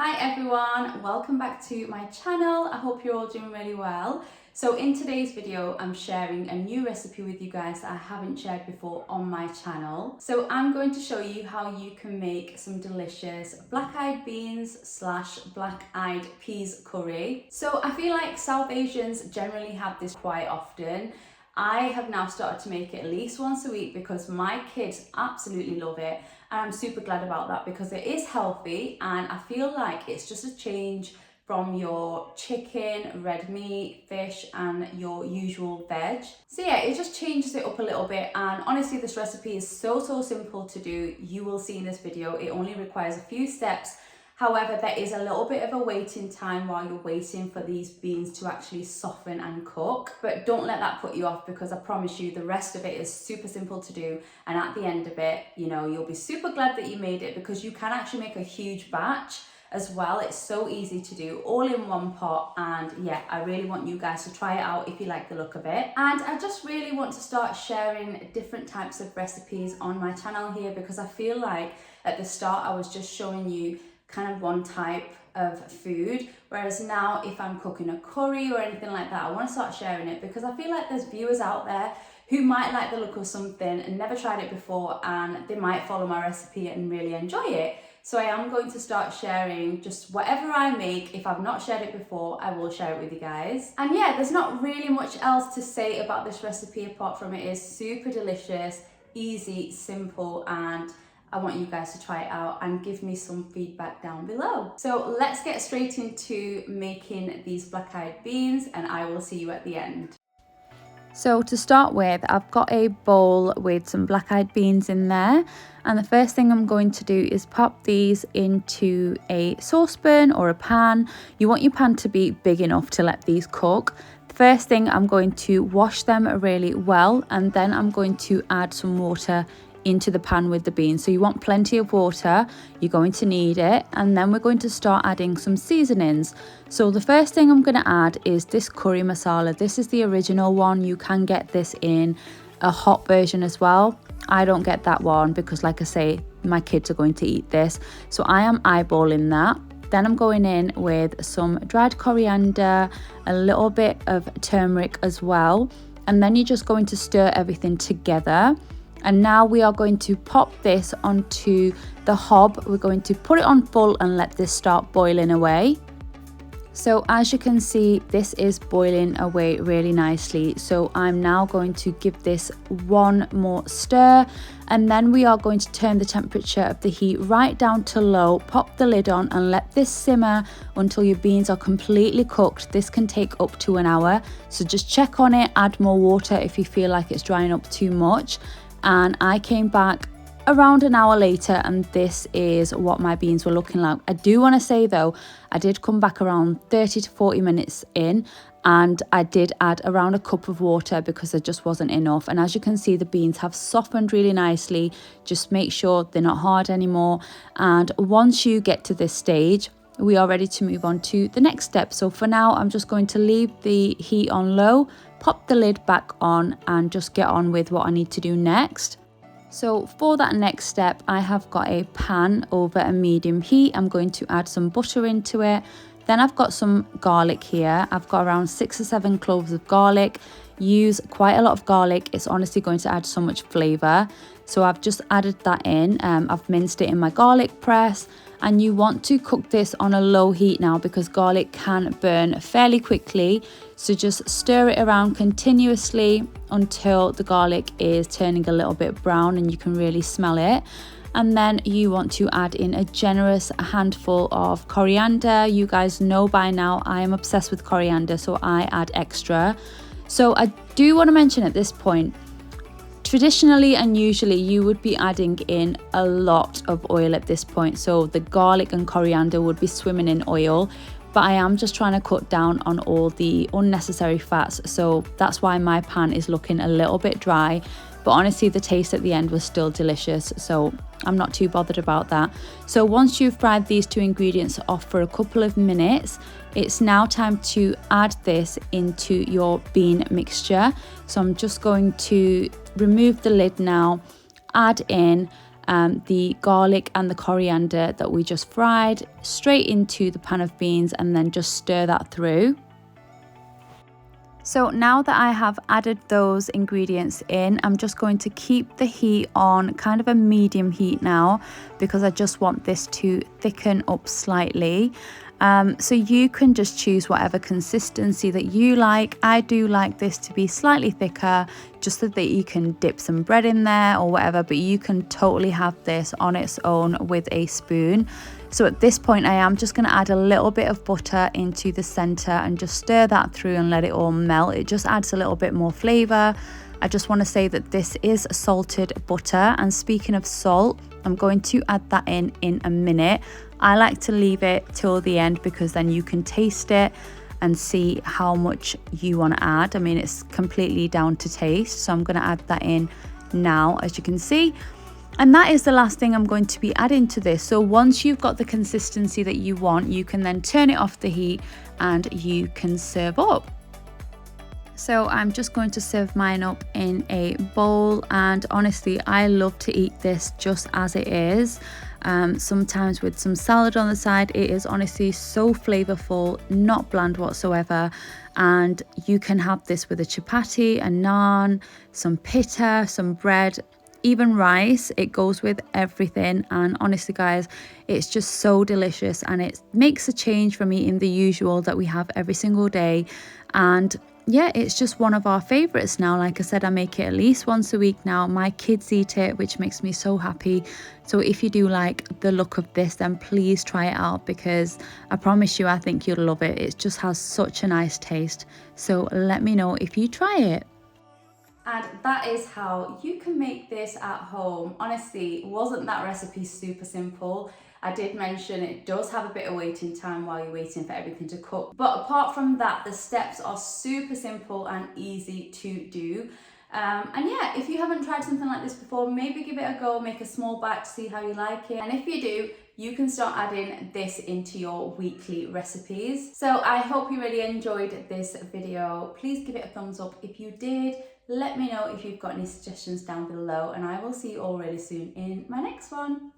Hi everyone, welcome back to my channel. I hope you're all doing really well. So in today's video, I'm sharing a new recipe with you guys that I haven't shared before on my channel. So I'm going to show you how you can make some delicious black-eyed beans / black-eyed peas curry. So I feel like South Asians generally have this quite often. I have now started to make it at least once a week because my kids absolutely love it, and I'm super glad about that because it is healthy and I feel like it's just a change from your chicken, red meat, fish and your usual veg. So yeah, it just changes it up a little bit, and honestly this recipe is so simple to do. You will see in this video it only requires a few steps. However, there is a little bit of a waiting time while you're waiting for these beans to actually soften and cook. But don't let that put you off because I promise you the rest of it is super simple to do. And at the end of it, you know, you'll be super glad that you made it because you can actually make a huge batch as well. It's so easy to do all in one pot, and yeah, I really want you guys to try it out if you like the look of it. And I just really want to start sharing different types of recipes on my channel here because I feel like at the start I was just showing you kind of one type of food, whereas now if I'm cooking a curry or anything like that, I want to start sharing it because I feel like there's viewers out there who might like the look of something and never tried it before, and they might follow my recipe and really enjoy it. So I am going to start sharing just whatever I make. If I've not shared it before, I will share it with you guys. And yeah, there's not really much else to say about this recipe apart from it is super delicious, easy, simple, and I want you guys to try it out and give me some feedback down below. So let's get straight into making these black-eyed beans and I will see you at the end. So to start with, I've got a bowl with some black-eyed beans in there, and the first thing I'm going to do is pop these into a saucepan or a pan. You want your pan to be big enough to let these cook. First thing, I'm going to wash them really well, and then I'm going to add some water into the pan with the beans. So you want plenty of water, you're going to need it, and then we're going to start adding some seasonings. So the first thing I'm going to add is this curry masala. This is the original one. You can get this in a hot version as well. I don't get that one because, like I say, my kids are going to eat this, so I am eyeballing that. Then I'm going in with some dried coriander, a little bit of turmeric as well, and then you're just going to stir everything together. And now we are going to pop this onto the hob. We're going to put it on full and let this start boiling away. So as you can see, this is boiling away really nicely. So I'm now going to give this one more stir, and then we are going to turn the temperature of the heat right down to low, pop the lid on and let this simmer until your beans are completely cooked. This can take up to an hour. So just check on it, add more water if you feel like it's drying up too much. And I came back around an hour later and this is what my beans were looking like. I do want to say though, I did come back around 30 to 40 minutes in, and I did add around a cup of water because there just wasn't enough. And as you can see, the beans have softened really nicely. Just make sure they're not hard anymore. And once you get to this stage, we are ready to move on to the next step. So for now, I'm just going to leave the heat on low, pop the lid back on and just get on with what I need to do next. So for that next step, I have got a pan over a medium heat. I'm going to add some butter into it. Then I've got some garlic here. I've got around 6 or 7 cloves of garlic. Use quite a lot of garlic. It's honestly going to add so much flavour. So I've just added that in. I've minced it in my garlic press. And you want to cook this on a low heat now because garlic can burn fairly quickly. So just stir it around continuously until the garlic is turning a little bit brown and you can really smell it. And then you want to add in a generous handful of coriander. You guys know by now I am obsessed with coriander, so I add extra. So I do want to mention at this point, traditionally and usually you would be adding in a lot of oil at this point. So the garlic and coriander would be swimming in oil, but I am just trying to cut down on all the unnecessary fats. So that's why my pan is looking a little bit dry, but honestly the taste at the end was still delicious. So I'm not too bothered about that. So once you've fried these two ingredients off for a couple of minutes, it's now time to add this into your bean mixture. So I'm just going to remove the lid now, add in the garlic and the coriander that we just fried straight into the pan of beans and then just stir that through. So now that I have added those ingredients in, I'm just going to keep the heat on kind of a medium heat now, because I just want this to thicken up slightly. So you can just choose whatever consistency that you like. I do like this to be slightly thicker, just so that you can dip some bread in there or whatever, but you can totally have this on its own with a spoon. So at this point, I am just going to add a little bit of butter into the center and just stir that through and let it all melt. It just adds a little bit more flavor. I just want to say that this is salted butter, and speaking of salt, I'm going to add that in a minute. I like to leave it till the end because then you can taste it and see how much you want to add. I mean, it's completely down to taste, so I'm going to add that in now, as you can see. And that is the last thing I'm going to be adding to this. So once you've got the consistency that you want, you can then turn it off the heat and you can serve up. So I'm just going to serve mine up in a bowl, and honestly, I love to eat this just as it is. Sometimes with some salad on the side. It is honestly so flavorful, not bland whatsoever. And you can have this with a chapati, a naan, some pita, some bread, even rice. It goes with everything, and honestly guys, it's just so delicious, and it makes a change from eating the usual that we have every single day. And yeah, it's just one of our favorites now. Like I said, I make it at least once a week now. My kids eat it, which makes me so happy. So if you do like the look of this, then please try it out, because I promise you, I think you'll love it. It just has such a nice taste. So let me know if you try it. And that is how you can make this at home. Honestly, wasn't that recipe super simple? I did mention it does have a bit of waiting time while you're waiting for everything to cook. But apart from that, the steps are super simple and easy to do. And yeah, if you haven't tried something like this before, maybe give it a go, make a small batch, see how you like it. And if you do, you can start adding this into your weekly recipes. So I hope you really enjoyed this video. Please give it a thumbs up if you did. Let me know if you've got any suggestions down below, and I will see you all really soon in my next one.